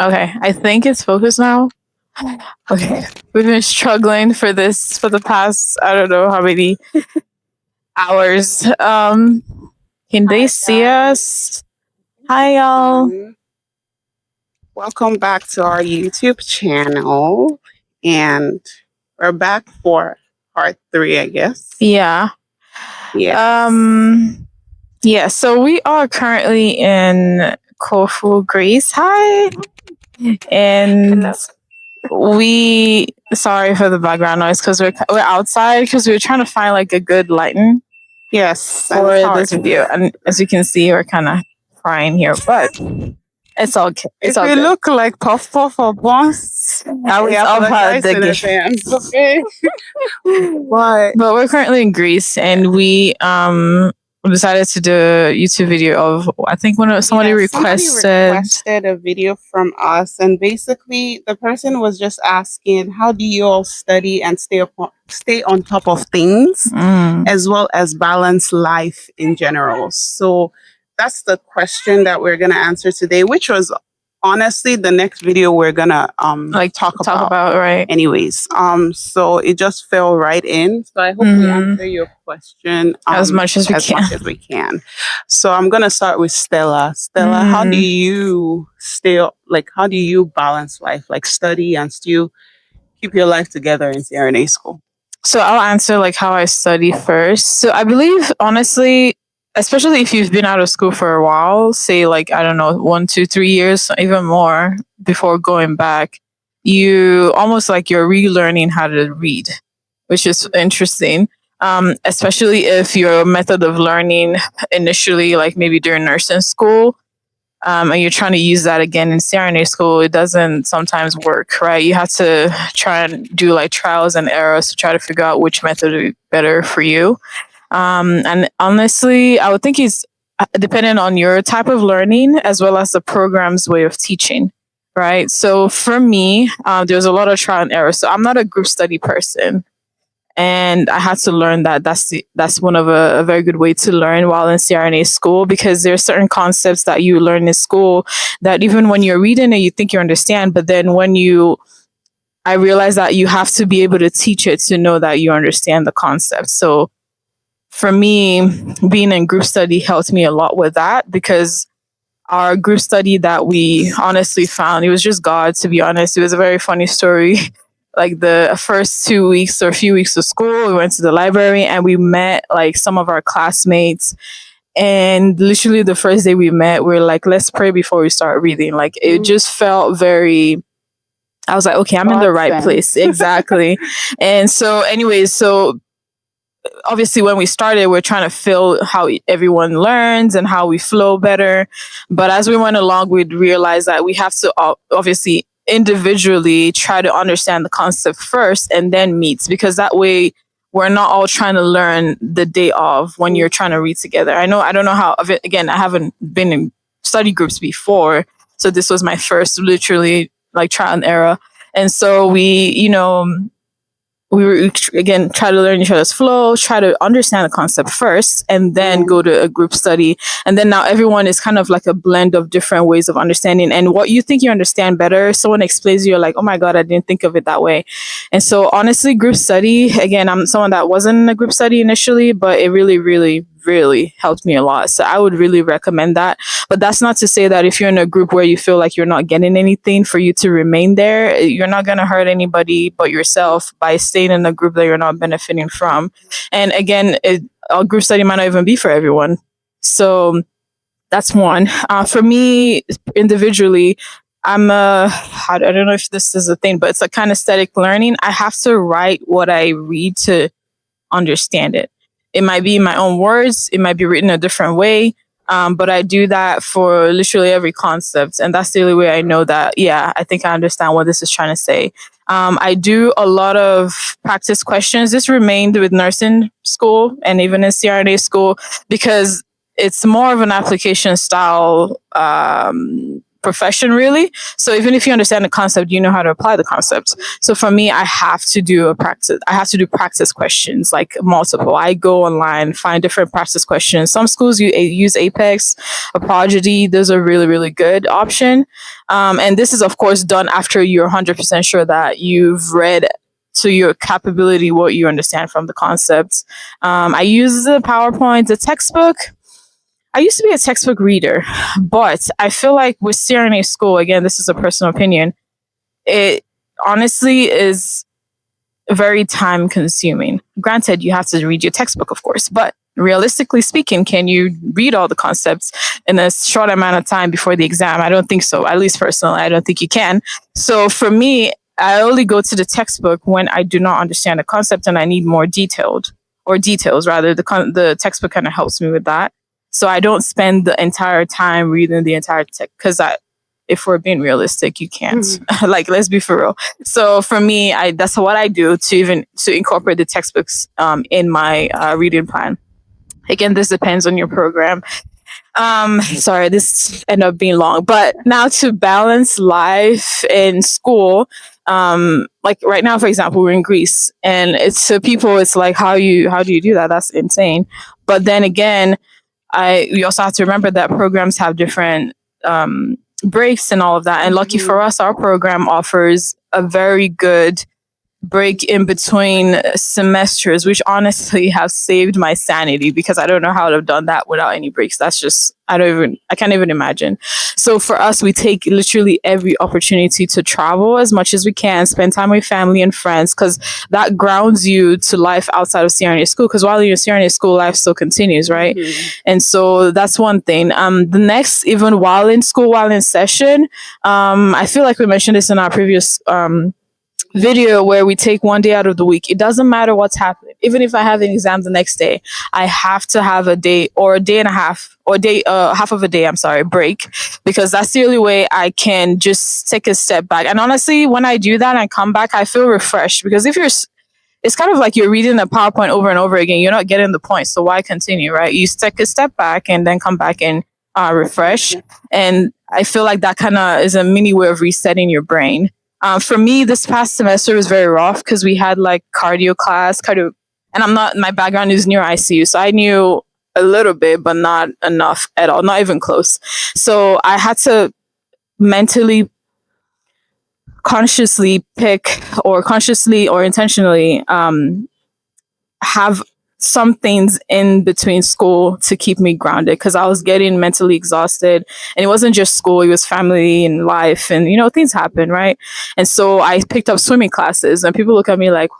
Okay, I think it's focused now. Okay, we've been struggling for this for the past, I don't know how many hours. Can they see us? Hi, y'all. Welcome back to our YouTube channel. And we're back for part 3, I guess. Yeah. Yeah. Yeah, so we are currently in Corfu, Greece. Hi. And we sorry for the background noise because we're outside because we were trying to find like a good lighting Yes. for this video. And as you can see, we're kind of frying here, but it's okay. It's if all we good. look like Puff Puff or Balnce, I was apologize in advance, okay? But we're currently in Greece, and we decided to do a YouTube video of, I think somebody requested a video from us, and basically the person was just asking, how do you all study and stay on top of things, as well as balance life in general? So that's the question that we're gonna answer today, which was honestly the next video we're gonna talk about, right? Anyways, so it just fell right in. So I hope we answer your question as much as we can. So I'm gonna start with Stella. Stella, how do you how do you balance life, like study and still keep your life together in SRNA school? So I'll answer like how I study first. So I believe honestly, especially if you've been out of school for a while, say like, I don't know, 1, 2, 3 years, even more before going back, you almost like you're relearning how to read, which is interesting. Especially if your method of learning initially, like maybe during nursing school, and you're trying to use that again in CRNA school, it doesn't sometimes work, right? You have to try and do like trials and errors to try to figure out which method would be better for you. And honestly, I would think it's dependent on your type of learning as well as the program's way of teaching, right? So for me, there's a lot of trial and error. So I'm not a group study person. And I had to learn that that's one of a very good way to learn while in CRNA school, because there are certain concepts that you learn in school that even when you're reading it, you think you understand. But then I realized that you have to be able to teach it to know that you understand the concept. So for me, being in group study helped me a lot with that, because our group study that we honestly found, it was just God, to be honest. It was a very funny story. Like the first 2 weeks or a few weeks of school, we went to the library and we met like some of our classmates. And literally the first day we met, we were like, let's pray before we start reading. Like it just felt very, I was like, okay, I'm in the right place. Exactly. And so anyways, so obviously when we started, we're trying to feel how everyone learns and how we flow better. But as we went along, we'd realize that we have to obviously individually try to understand the concept first and then meet, because that way we're not all trying to learn the day of when you're trying to read together. I don't know how, again, I haven't been in study groups before. So this was my first literally like trial and error. And so we were, again, try to learn each other's flow, try to understand the concept first, and then go to a group study. And then now everyone is kind of like a blend of different ways of understanding. And what you think you understand better, someone explains to you, you're like, oh my God, I didn't think of it that way. And so honestly, group study, again, I'm someone that wasn't in a group study initially, but it really, really, really helped me a lot. So I would really recommend that. But that's not to say that if you're in a group where you feel like you're not getting anything, for you to remain there. You're not going to hurt anybody but yourself by staying in a group that you're not benefiting from. And again, a group study might not even be for everyone. So that's one. For me individually, I don't know if this is a thing, but it's a kind of static learning. I have to write what I read to understand it. It might be in my own words. It might be written a different way. But I do that for literally every concept. And that's the only way I know that, yeah, I think I understand what this is trying to say. I do a lot of practice questions. This remained with nursing school and even in CRNA school, because it's more of an application style profession really. So even if you understand the concept, you know how to apply the concept. So for me, I have to do a practice. I have to do practice questions, like multiple. I go online, find different practice questions. Some schools use Apex, a Prodigy. Those are really, really good option. And this is of course done after you're 100% sure that you've read to your capability what you understand from the concepts. I use the PowerPoint, the textbook. I used to be a textbook reader, but I feel like with CRNA school, again, this is a personal opinion, it honestly is very time consuming. Granted, you have to read your textbook, of course, but realistically speaking, can you read all the concepts in a short amount of time before the exam? I don't think so. At least personally, I don't think you can. So for me, I only go to the textbook when I do not understand the concept and I need more details rather. The textbook kind of helps me with that. So I don't spend the entire time reading the entire text because if we're being realistic, you can't. Like, let's be for real. So for me, that's what I do to incorporate the textbooks in my reading plan. Again, this depends on your program. Sorry, this ended up being long, but now to balance life in school. Like right now, for example, we're in Greece, and it's to people, it's like, how do you do that? That's insane. But then again, we also have to remember that programs have different breaks and all of that. And lucky for us, our program offers a very good break in between semesters, which honestly have saved my sanity because I don't know how to have done that without any breaks. That's just, I can't even imagine. So for us, we take literally every opportunity to travel as much as we can, spend time with family and friends, because that grounds you to life outside of CRNA school. Because while you're in CRNA school, life still continues, right? And so that's one thing. The next, even while in school, while in session, I feel like we mentioned this in our previous video where we take one day out of the week. It doesn't matter what's happening. Even if I have an exam the next day, I have to have a day or a day and a half or half of a day, break, because that's the only way I can just take a step back. And honestly, when I do that and come back, I feel refreshed because it's kind of like you're reading the PowerPoint over and over again. You're not getting the point. So why continue, right? You take a step back and then come back and refresh. And I feel like that kind of is a mini way of resetting your brain. For me, this past semester was very rough because we had like cardio, and my background is neuro ICU, so I knew a little bit, but not enough at all, not even close. So I had to mentally, consciously or intentionally have some things in between school to keep me grounded because I was getting mentally exhausted, and it wasn't just school, it was family and life, and things happen, right? And so I picked up swimming classes, and people look at me like,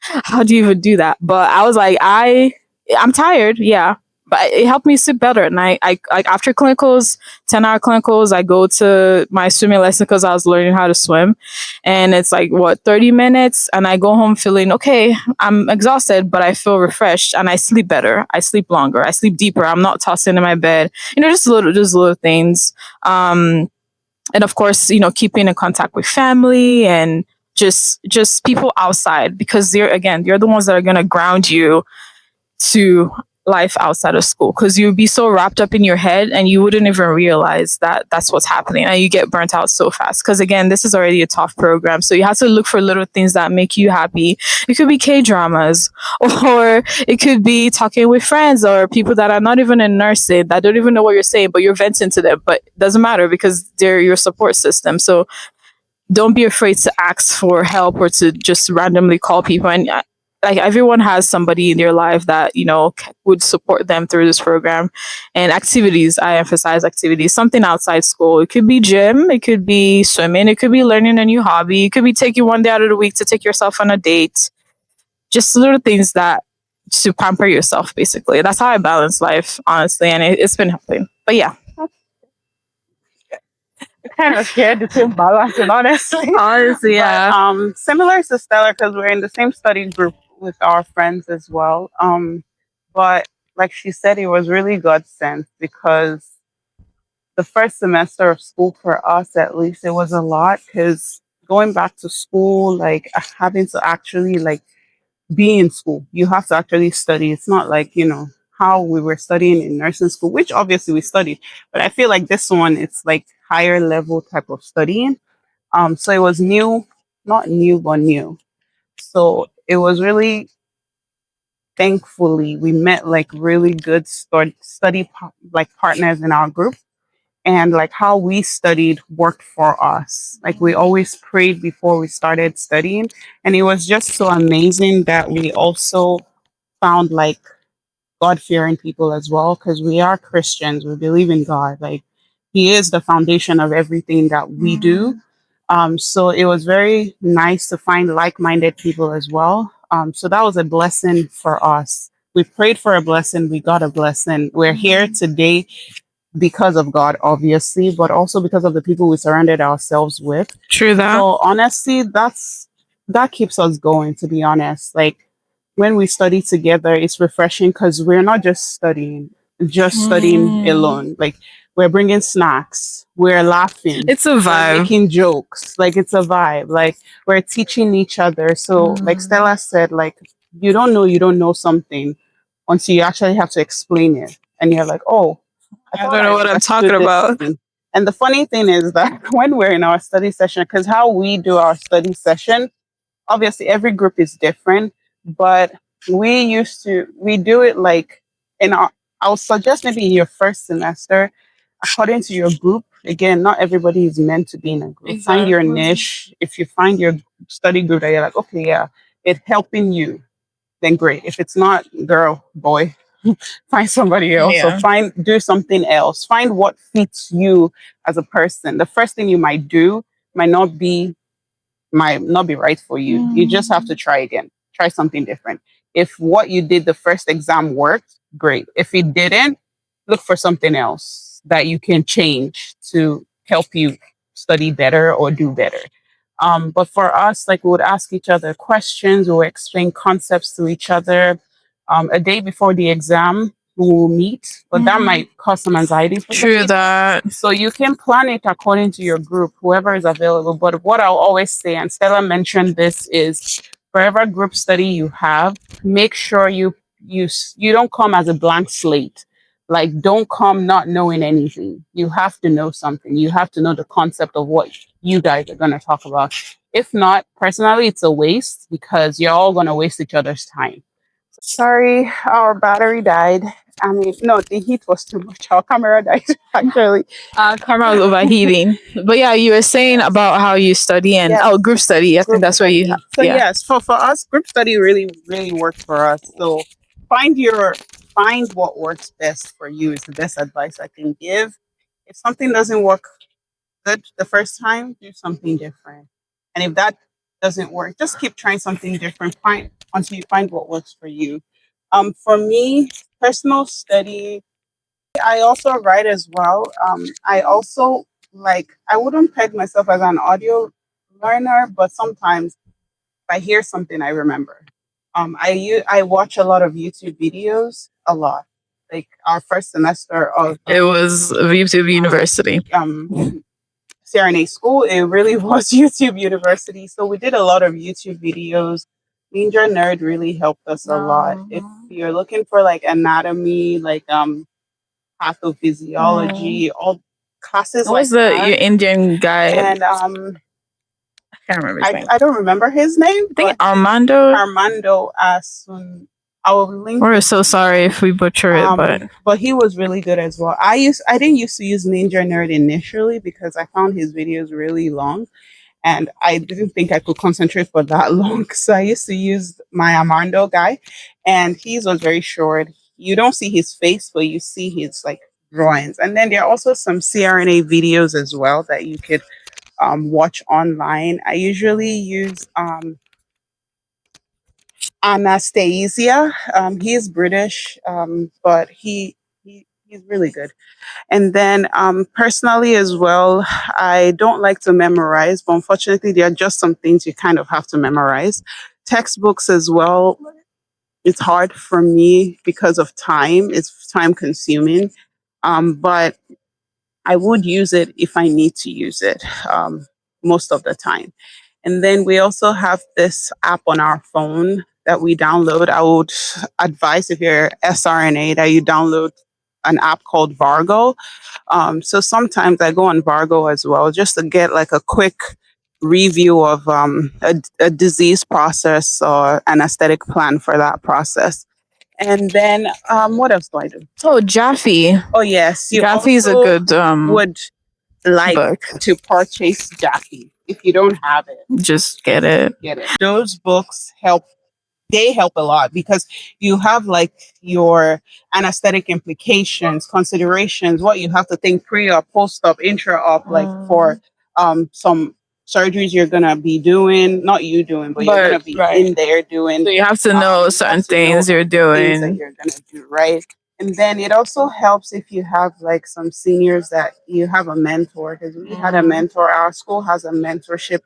how do you even do that? But I was like, I'm tired, yeah, but it helped me sleep better. And I like after clinicals, 10-hour clinicals, I go to my swimming lesson because I was learning how to swim. And it's like, 30 minutes? And I go home feeling, okay, I'm exhausted, but I feel refreshed and I sleep better. I sleep longer. I sleep deeper. I'm not tossing in my bed. Just little things. And of course, keeping in contact with family and just people outside, because they're the ones that are going to ground you to life outside of school, because you'd be so wrapped up in your head and you wouldn't even realize that that's what's happening, and you get burnt out so fast because again, this is already a tough program. So you have to look for little things that make you happy. It could be K-dramas, or it could be talking with friends or people that are not even in nursing, that don't even know what you're saying, but you're venting to them, but it doesn't matter because they're your support system. So don't be afraid to ask for help or to just randomly call people. And like everyone has somebody in their life that would support them through this program. And activities, I emphasize activities, something outside school. It could be gym, it could be swimming, it could be learning a new hobby, it could be taking one day out of the week to take yourself on a date. Just little things that to pamper yourself, basically. That's how I balance life, honestly, and it's been helping. But yeah, kind of scared to feel balancing, honestly. Honestly, yeah. But, similar to Stellar, because we're in the same study group with our friends as well. But like she said, it was really good sense because the first semester of school for us, at least, it was a lot because going back to school, like having to actually like be in school, you have to actually study. It's not like how we were studying in nursing school, which obviously we studied, but I feel like this one it's like higher level type of studying. So it was new, not new, but new. So it was really thankfully we met like really good like partners in our group, and like how we studied worked for us. Like we always prayed before we started studying, and it was just so amazing that we also found like God fearing people as well, because we are Christians. We believe in God. Like He is the foundation of everything that we do. So it was very nice to find like minded people as well. So that was a blessing for us. We prayed for a blessing, we got a blessing. We're here today because of God, obviously, but also because of the people we surrounded ourselves with. True that. So honestly, that keeps us going, to be honest. Like when we study together, it's refreshing because we're not just studying alone. Like we're bringing snacks, we're laughing, It's a we're vibe. making jokes. Like it's a vibe. Like we're teaching each other. So like Stella said, like you don't know something until you actually have to explain it. And you're like, oh, I I thought don't I know what I'm talking understood this about. thing. And the funny thing is that when we're in our study session, because how we do our study session, obviously every group is different, but we do it like in our, I'll suggest maybe in your first semester, according to your group. Again, not everybody is meant to be in a group. Find your niche. If you find your study group that you're like, okay, yeah, it's helping you, then great. If it's not, girl, boy, find somebody else or Yeah. do something else. Find what fits you as a person. The first thing you might do might not be right for you. You just have to try again. Try something different. If what you did the first exam worked, great. If it didn't, look for something else that you can change to help you study better or do better. But for us, like we would ask each other questions, we would explain concepts to each other. A day before the exam, we will meet, but that might cause some anxiety for some True people. that. So you can plan it according to your group, whoever is available. But what I'll always say, and Stella mentioned this, is for every group study you have, make sure you don't come as a blank slate. Like don't come not knowing anything. You have to know something. You have to know the concept of what you guys are going to talk about. If not, personally, it's a waste because you're all going to waste each other's time. Sorry, our battery died. I mean, no, the heat was too much. Our camera died, actually. Camera was overheating. But yeah, you were saying about how you study and Yes, group study. I think group that's where you have. study. So Yeah. yes, for us, group study really, really worked for us. So find your find what works best for you is the best advice I can give. If something doesn't work good the first time, do something different. And if that doesn't work, just keep trying something different. Find until you find what works for you. For me, personal study, I also write as well. I also I wouldn't peg myself as an audio learner, but sometimes if I hear something, I remember. I watch a lot of YouTube videos, a lot. Like our first semester of It was YouTube University. SRNA school, it really was YouTube University. So we did a lot of YouTube videos. Ninja Nerd really helped us a lot. If you're looking for like anatomy, like pathophysiology, all classes What like was the your that. Indian guy? And I can't remember his name. I don't remember his name, I think but Armando. Armando Asun. I will link We're it so to you. sorry if we butcher it, but But he was really good as well. I didn't used to use Ninja Nerd initially because I found his videos really long and I didn't think I could concentrate for that long. So I used to use my Armando guy, and his was very short. You don't see his face, but you see his like drawings. And then there are also some CRNA videos as well that you could watch online. I usually use Anastasia. He is British, but he's really good. And then personally as well, I don't like to memorize, but unfortunately, there are just some things you kind of have to memorize. Textbooks as well, it's hard for me because of time, it's time consuming. But I would use it if I need to use it most of the time. And then we also have this app on our phone. that we download. I would advise if you're SRNA that you download an app called Vargo. So sometimes I go on Vargo as well just to get like a quick review of a disease process or an aesthetic plan for that process. And then what else do I do? Oh, Jaffe. Oh yes, you Jaffe is a also good would like book. to purchase Jaffe. If you don't have it, Just get it. Those books help. They help a lot because you have like your anesthetic implications, considerations, what you have to think pre-op, post-op, intra-op, like for some surgeries you're gonna be doing, not you doing, but you're gonna be in there doing. So you have to know certain things you're doing. Things that you're gonna do, right? And then it also helps if you have like some seniors that you have a mentor, because we had a mentor. Our school has a mentorship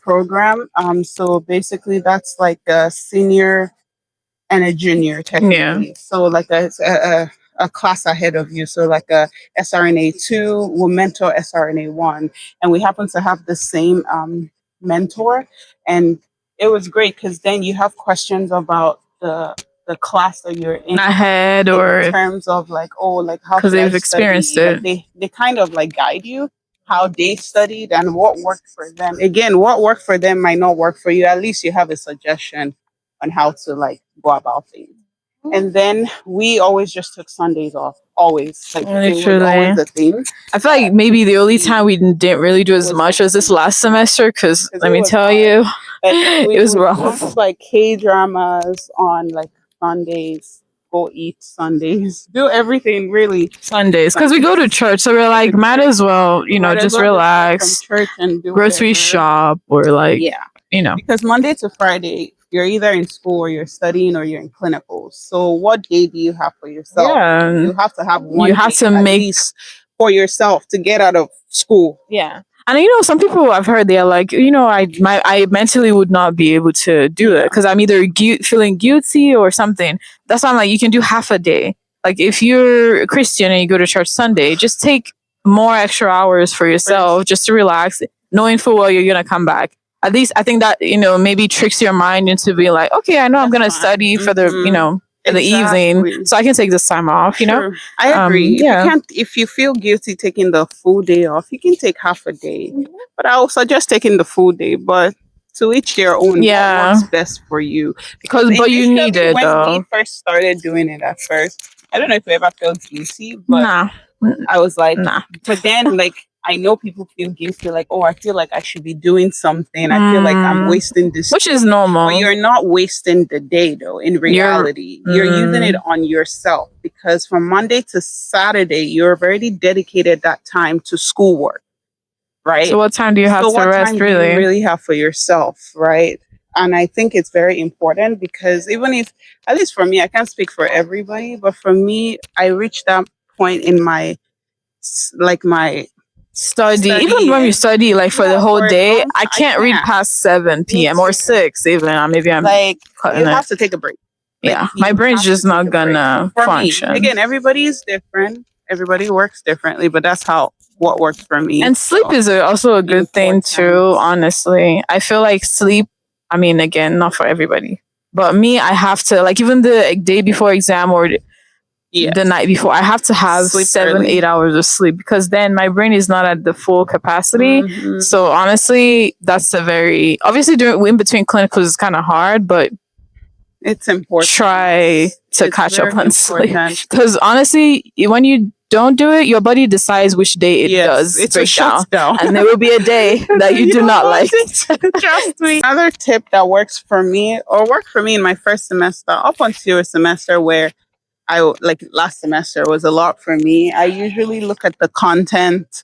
program. So basically that's like a senior and a junior technically. So like a class ahead of you. So like a SRNA 2 will mentor SRNA 1. And we happen to have the same mentor. And it was great because then you have questions about the class that you're in ahead, or in terms of like, oh, like how because should I they've experienced study? it. Like they kind of like guide you how they studied and what worked for them. Again, what worked for them might not work for you. At least you have a suggestion on how to like go about things. And then we always just took Sundays off. Always. Like it was always a thing. I feel like maybe the only time we didn't really do as much as this last semester, because let me tell you, it was rough. Watch like K dramas on like Sundays. Go eat Sundays. Do everything really Sundays, because we go to church, so we're like, might as well, just relax, from church and do grocery whatever. shop, or like, Because Monday to Friday, you're either in school or you're studying or you're in clinicals. So what day do you have for yourself? Yeah. You have to have one. You have day to at make least for yourself to get out of school. Yeah. And some people I've heard they're like, I mentally would not be able to do it because I'm either feeling guilty or something. That's why I'm like, you can do half a day. Like if you're a Christian and you go to church Sunday, just take more extra hours for yourself just to relax, knowing full well you're gonna come back. At least I think that maybe tricks your mind into being like, okay, I know I'm gonna study for the in the evening, so I can take this time off. I agree. If you feel guilty taking the full day off, you can take half a day. But I will suggest taking the full day. But to each their own. What works best for you. But you need it though. When we first started doing it at first, I don't know if you ever felt guilty, but I was like, But then like I know people feel guilty, like, oh, I feel like I should be doing something. I feel like I'm wasting this. Which is normal. But you're not wasting the day, though. In reality, you're using it on yourself because from Monday to Saturday, you've already dedicated that time to schoolwork, right? So what time do you have to rest, Do you really have for yourself, right? And I think it's very important because even if, at least for me, I can't speak for everybody, but for me, I reached that point in my study. Even when we study like for the whole day, I can't read past 7 p.m. or 6 even. Maybe I'm like you have to take a break. My brain's just not gonna function. Again, everybody's different. Everybody works differently, but that's what works for me. And sleep is also a good thing too, honestly. I feel like sleep, again, not for everybody. But me, I have to, like, even the day before exam or the night before, I have to have 7-8 hours of sleep because then my brain is not at the full capacity. So honestly, that's obviously doing in between clinicals is kind of hard, but it's important. Try to catch up on sleep because honestly, when you don't do it, your body decides which day it does break down, and there will be a day that you do not like. Trust me. Another tip that works for me in my first semester up until a semester where last semester was a lot for me. I usually look at the content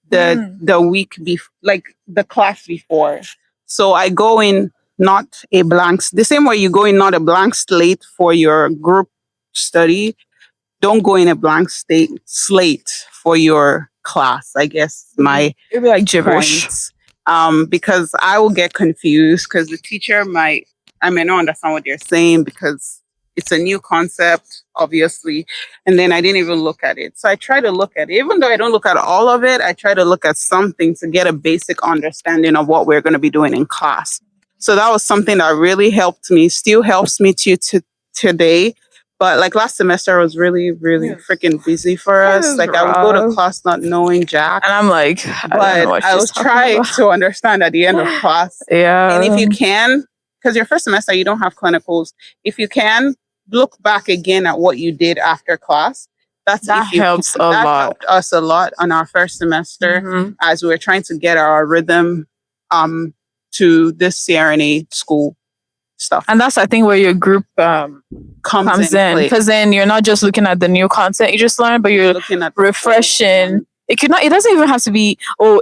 the week before, like the class before. So I go in not a the same way you go in not a blank slate for your group study. Don't go in a blank slate for your class. I guess it'd be like gibberish. Because I will get confused because the teacher I may not understand what they're saying because it's a new concept, obviously. And then I didn't even look at it. So I try to look at it. Even though I don't look at all of it, I try to look at something to get a basic understanding of what we're going to be doing in class. So that was something that really helped me, still helps me to today. But like last semester was really, really freaking busy for It us. was Like I would go to rough. class not knowing jack. And I'm like, I don't know But what I she's will talking try about. to understand at the end of class. And if Yeah. you can, because your first semester you don't have clinicals, if you can look back again at what you did after class. That's That if you helps a that lot. helped us a lot on our first semester Mhm. as we were trying to get our rhythm to this CRNA school stuff. And that's, I think, where your group comes in, play. because then you're not just looking at the new content you just learned, but you're Looking at the refreshing. It could not. It doesn't even have to be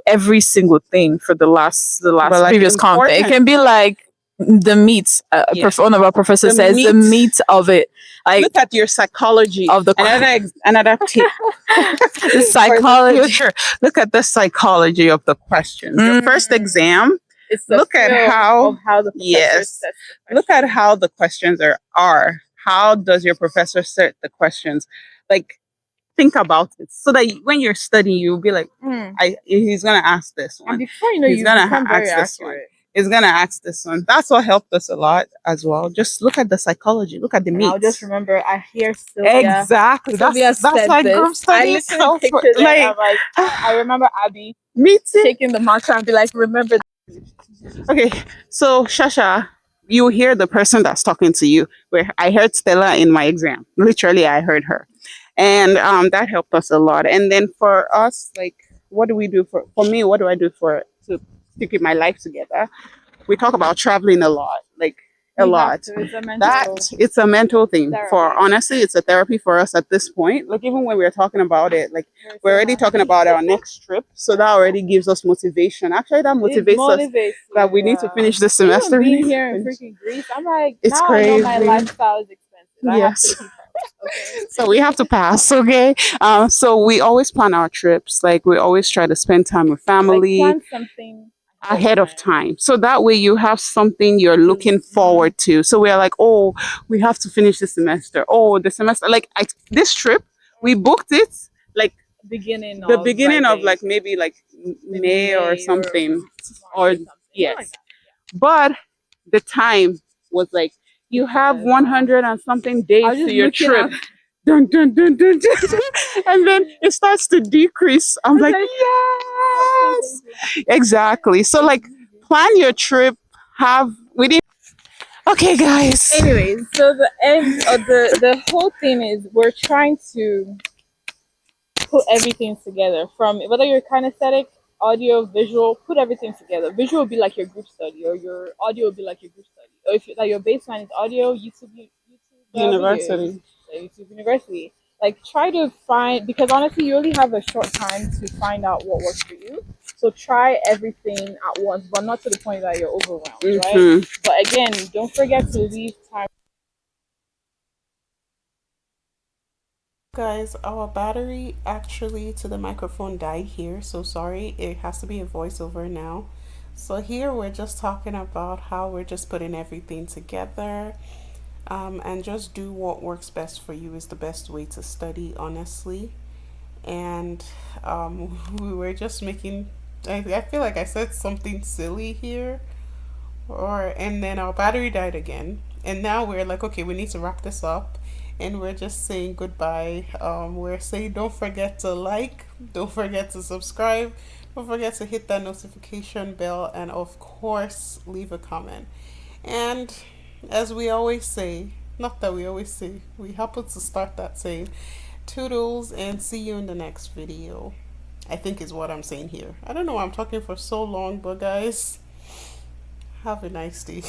every single thing for the last But like previous content. It can be like the meat. Yes. One of our professors The says the meat of it. Like look at your psychology of the another tip. the psychology. For the future. Look at the psychology of the questions. Your first exam. It's the Look at feel how of how the professor yes. sets the Look at how the questions are. How does your professor set the questions? Like think about it so that when you're studying, you'll be like, he's gonna ask this one. And before you know, he's you gonna become very ask this one. accurate. He's gonna ask this one. That's what helped us a lot as well. Just look at the psychology. Look at the meat. I'll just remember. I hear Sylvia. Exactly. Sylvia That's said like this. group study. I literally pictured it. I'm like, I remember Abby me too. taking the mantra and be like, remember. Okay, so Shasha, you hear the person that's talking to you. Where I heard Stella in my exam. Literally, I heard her, and that helped us a lot. And then for us, like, what do we do for me? What do I do to keep my life together? We talk about traveling a lot, like a lot. It's a mental thing. therapy. For honestly, it's a therapy for us at this point. Like even when we're talking about it, like we're already talking about our next trip, so that already gives us motivation. Actually, that motivates us that we need to finish this semester. Even being here in freaking Greece, I'm like, It's now crazy. I know my lifestyle is expensive. I have to Yes. keep up. Okay. So we have to pass, okay? So we always plan our trips. Like we always try to spend time with family. Like plan something ahead of time. So that way you have something you're looking forward to. So we're like, oh, we have to finish the semester. Oh, the semester, like this trip, we booked it like beginning the beginning of like maybe like May or something. Or yes. But the time was like, you have 100 and something days to your trip. Dun, dun, dun, dun, dun. And then it starts to decrease. I'm like, yes, exactly. So like plan your trip, we didn't. Okay, guys. Anyways, so the end of the whole thing is we're trying to put everything together, from whether you're kinesthetic, audio, visual, put everything together. Visual will be like your group study, or your audio will be like your group study. Or if like your baseline is audio, YouTube University. YouTube University. Like try to find, because honestly you only have a short time to find out what works for you. So try everything at once, but not to the point that you're overwhelmed, right? But again, don't forget to leave time. Guys, our battery actually to the microphone died here, so sorry. It has to be a voiceover now. So here we're just talking about how we're just putting everything together. And just do what works best for you is the best way to study, honestly. And we were just making. I feel like I said something silly here, and then our battery died again, and now we're like, okay, we need to wrap this up, and we're just saying goodbye. We're saying don't forget to like, don't forget to subscribe, don't forget to hit that notification bell, and of course leave a comment. And as we always say, not that we always say, we happen to start that saying, toodles, and see you in the next video. I think is what I'm saying here. I don't know why I'm talking for so long, but guys, have a nice day.